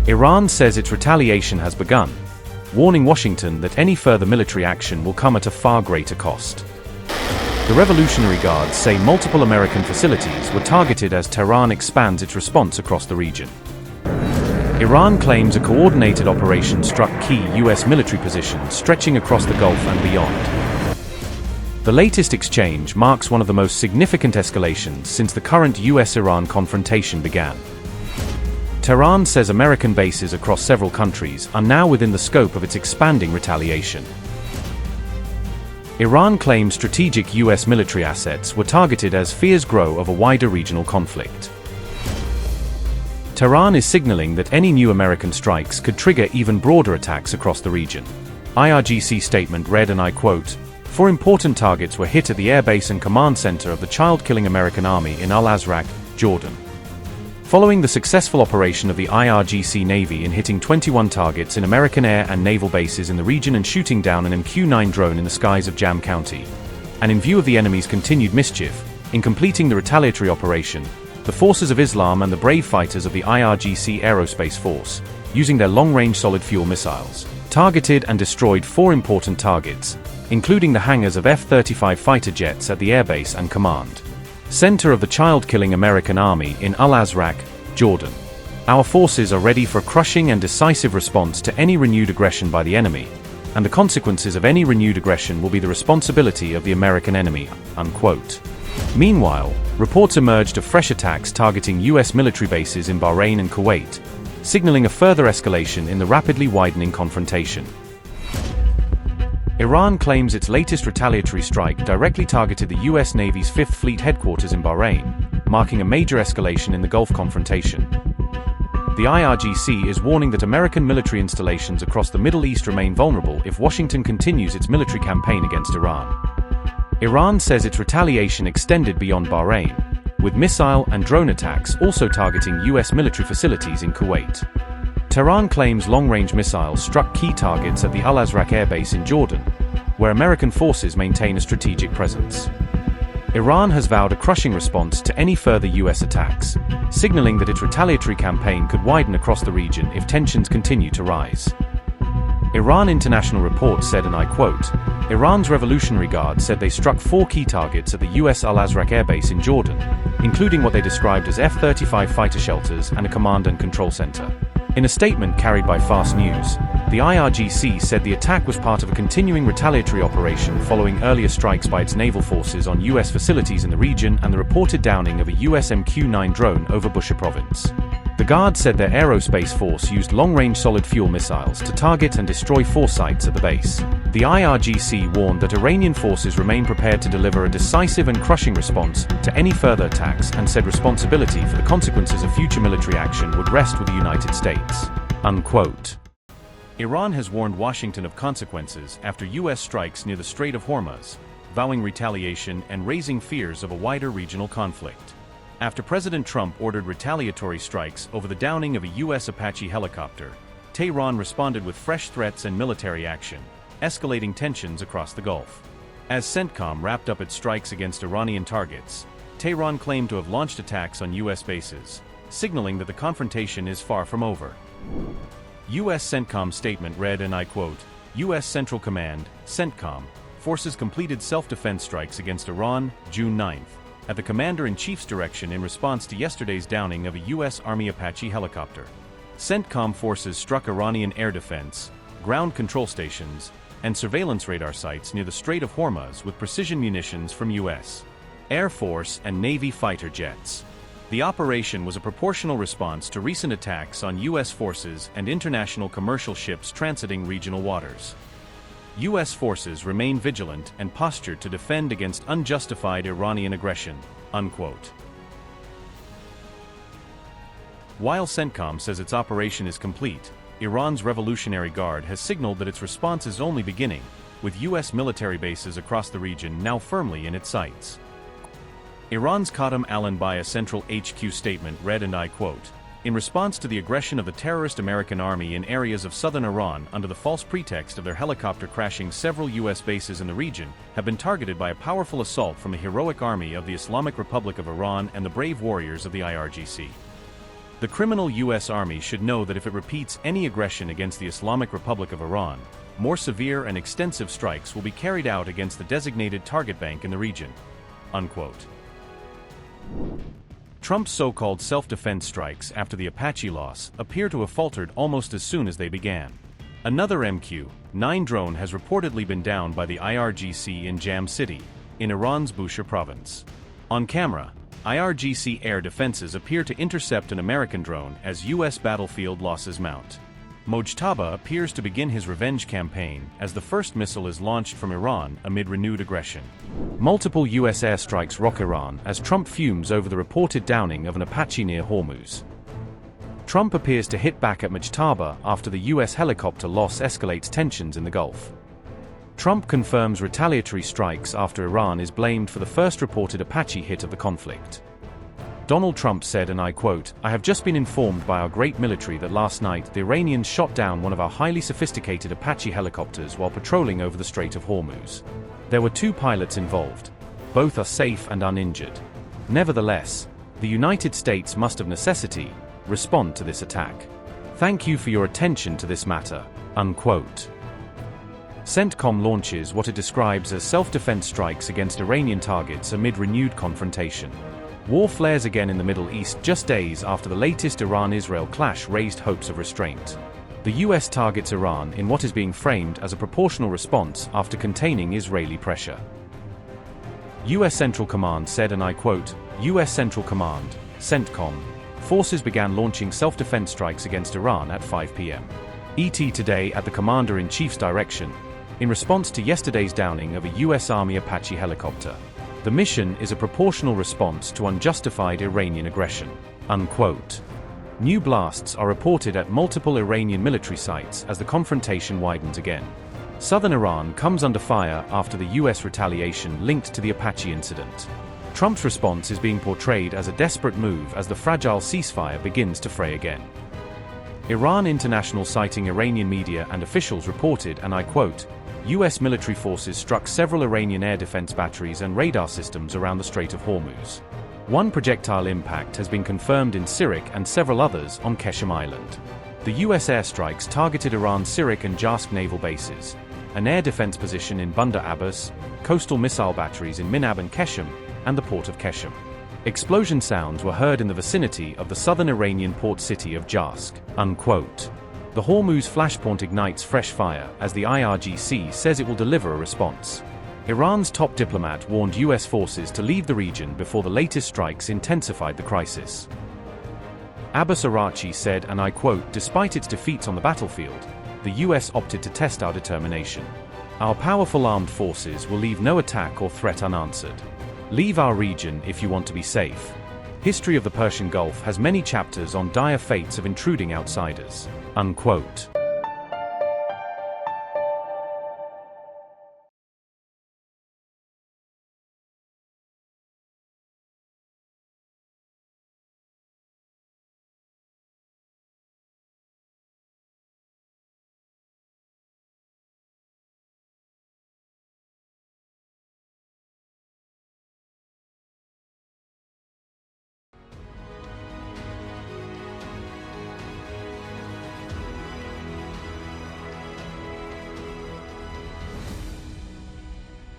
Iran says its retaliation has begun, warning Washington that any further military action will come at a far greater cost. The Revolutionary Guards say multiple American facilities were targeted as Tehran expands its response across the region. Iran claims a coordinated operation struck key U.S. military positions stretching across the Gulf and beyond. The latest exchange marks one of the most significant escalations since the current U.S.-Iran confrontation began. Tehran says American bases across several countries are now within the scope of its expanding retaliation. Iran claims strategic U.S. military assets were targeted as fears grow of a wider regional conflict. Tehran is signaling that any new American strikes could trigger even broader attacks across the region. IRGC statement read, and I quote, "Four important targets were hit at the airbase and command center of the child-killing American army in Al-Azraq, Jordan." Following the successful operation of the IRGC Navy in hitting 21 targets in American air and naval bases in the region and shooting down an MQ-9 drone in the skies of Jam County, and in view of the enemy's continued mischief, in completing the retaliatory operation, the forces of Islam and the brave fighters of the IRGC Aerospace Force, using their long-range solid-fuel missiles, targeted and destroyed four important targets, including the hangars of F-35 fighter jets at the airbase and command center of the child-killing American army in Al-Azraq, Jordan. Our forces are ready for a crushing and decisive response to any renewed aggression by the enemy, and the consequences of any renewed aggression will be the responsibility of the American enemy." Unquote. Meanwhile, reports emerged of fresh attacks targeting U.S. military bases in Bahrain and Kuwait, signaling a further escalation in the rapidly widening confrontation. Iran claims its latest retaliatory strike directly targeted the U.S. Navy's 5th Fleet headquarters in Bahrain, marking a major escalation in the Gulf confrontation. The IRGC is warning that American military installations across the Middle East remain vulnerable if Washington continues its military campaign against Iran. Iran says its retaliation extended beyond Bahrain, with missile and drone attacks also targeting U.S. military facilities in Kuwait. Tehran claims long-range missiles struck key targets at the Al-Azraq Air Base in Jordan, where American forces maintain a strategic presence. Iran has vowed a crushing response to any further U.S. attacks, signaling that its retaliatory campaign could widen across the region if tensions continue to rise. Iran International Reports said, and I quote, "Iran's Revolutionary Guard said they struck four key targets at the U.S. Al-Azraq Air Base in Jordan, including what they described as F-35 fighter shelters and a command and control center." In a statement carried by Fast News, the IRGC said the attack was part of a continuing retaliatory operation following earlier strikes by its naval forces on U.S. facilities in the region and the reported downing of a U.S. MQ-9 drone over Bushehr province. The Guard said their aerospace force used long-range solid-fuel missiles to target and destroy four sites at the base. The IRGC warned that Iranian forces remain prepared to deliver a decisive and crushing response to any further attacks and said responsibility for the consequences of future military action would rest with the United States. Unquote. Iran has warned Washington of consequences after U.S. strikes near the Strait of Hormuz, vowing retaliation and raising fears of a wider regional conflict. After President Trump ordered retaliatory strikes over the downing of a U.S. Apache helicopter, Tehran responded with fresh threats and military action, escalating tensions across the Gulf. As CENTCOM wrapped up its strikes against Iranian targets, Tehran claimed to have launched attacks on U.S. bases, signaling that the confrontation is far from over. U.S. CENTCOM statement read, and I quote, "U.S. Central Command, CENTCOM, forces completed self-defense strikes against Iran, June 9th, at the Commander-in-Chief's direction in response to yesterday's downing of a U.S. Army Apache helicopter. CENTCOM forces struck Iranian air defense, ground control stations, and surveillance radar sites near the Strait of Hormuz with precision munitions from U.S. Air Force and Navy fighter jets. The operation was a proportional response to recent attacks on U.S. forces and international commercial ships transiting regional waters. U.S. forces remain vigilant and postured to defend against unjustified Iranian aggression." Unquote. While CENTCOM says its operation is complete, Iran's Revolutionary Guard has signaled that its response is only beginning, with U.S. military bases across the region now firmly in its sights. Iran's Khatam al-Anbiya Central HQ statement read, and I quote, "In response to the aggression of the terrorist American army in areas of southern Iran under the false pretext of their helicopter crashing, several U.S. bases in the region have been targeted by a powerful assault from the heroic army of the Islamic Republic of Iran and the brave warriors of the IRGC. The criminal U.S. Army should know that if it repeats any aggression against the Islamic Republic of Iran, more severe and extensive strikes will be carried out against the designated target bank in the region." Unquote. Trump's so-called self-defense strikes after the Apache loss appear to have faltered almost as soon as they began. Another MQ-9 drone has reportedly been downed by the IRGC in Jam City, in Iran's Bushehr province. On camera, IRGC air defenses appear to intercept an American drone as U.S. battlefield losses mount. Mojtaba appears to begin his revenge campaign as the first missile is launched from Iran amid renewed aggression. Multiple U.S. airstrikes rock Iran as Trump fumes over the reported downing of an Apache near Hormuz. Trump appears to hit back at Mojtaba after the U.S. helicopter loss escalates tensions in the Gulf. Trump confirms retaliatory strikes after Iran is blamed for the first reported Apache hit of the conflict. Donald Trump said, and I quote, "I have just been informed by our great military that last night the Iranians shot down one of our highly sophisticated Apache helicopters while patrolling over the Strait of Hormuz. There were 2 pilots involved. Both are safe and uninjured. Nevertheless, the United States must of necessity respond to this attack. Thank you for your attention to this matter." Unquote. CENTCOM launches what it describes as self-defense strikes against Iranian targets amid renewed confrontation. War flares again in the Middle East just days after the latest Iran-Israel clash raised hopes of restraint. The U.S. targets Iran in what is being framed as a proportional response after containing Israeli pressure. U.S. Central Command said, and I quote, "U.S. Central Command, CENTCOM, forces began launching self-defense strikes against Iran at 5 p.m. ET today at the Commander-in-Chief's direction, in response to yesterday's downing of a U.S. Army Apache helicopter. The mission is a proportional response to unjustified Iranian aggression." Unquote. New blasts are reported at multiple Iranian military sites as the confrontation widens again. Southern Iran comes under fire after the U.S. retaliation linked to the Apache incident. Trump's response is being portrayed as a desperate move as the fragile ceasefire begins to fray again. Iran International citing Iranian media and officials reported, and I quote, "U.S. military forces struck several Iranian air defense batteries and radar systems around the Strait of Hormuz. One projectile impact has been confirmed in Sirik and several others on Keshem Island. The U.S. airstrikes targeted Iran's Sirik and Jask naval bases, an air defense position in Bandar Abbas, coastal missile batteries in Minab and Keshem, and the port of Keshem. Explosion sounds were heard in the vicinity of the southern Iranian port city of Jask." Unquote. The Hormuz flashpoint ignites fresh fire as the IRGC says it will deliver a response. Iran's top diplomat warned U.S. forces to leave the region before the latest strikes intensified the crisis. Abbas Araghchi said, and I quote, "Despite its defeats on the battlefield, the U.S. opted to test our determination. Our powerful armed forces will leave no attack or threat unanswered. Leave our region if you want to be safe. History of the Persian Gulf has many chapters on dire fates of intruding outsiders." Unquote.